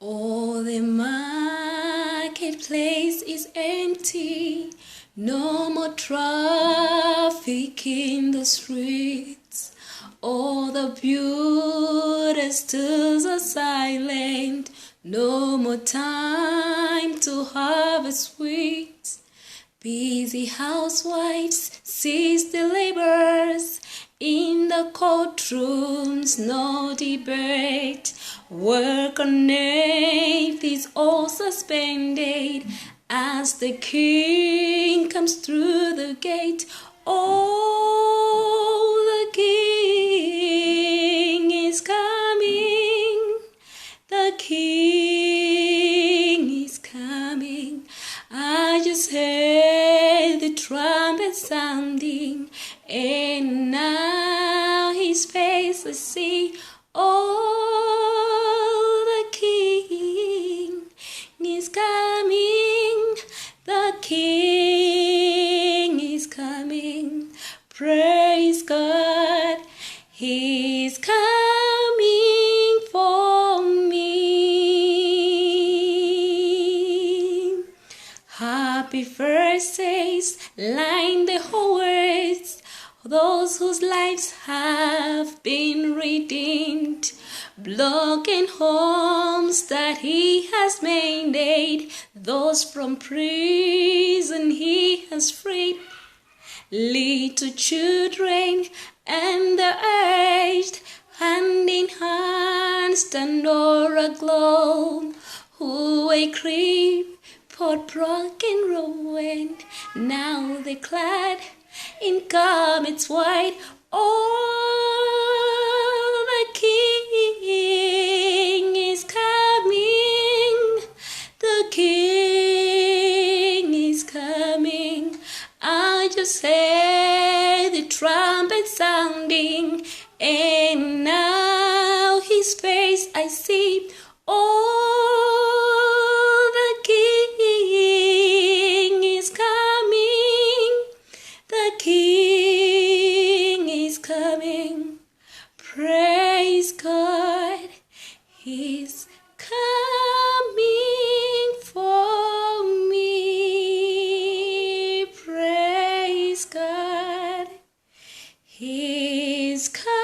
Oh, the marketplace is empty, no more traffic in the streets. All the beauty stills are silent, no more time to harvest sweets. Busy housewives seize the laborers, in the courtrooms no debate. Work on earth is all suspended as the king comes through the gate. Oh, the king is coming, the king is coming. I just heard the trumpet sounding, and now his face I see. Oh, the king is coming, the king is coming. Praise God, he is coming for me. Happy birthdays line the hallways, those whose lives have been redeemed. Broken homes that he has made, those from prison he has freed. Little children and the aged, hand in hand stand o'er a globe, who a crippled, broken, ruined, now they clad in garments white. Oh, the king is coming, the king is coming. I just heard the trumpet sounding, and now his face I see. Oh, the king is coming, the king is coming. Praise God, he's coming for me. Praise God, he's coming.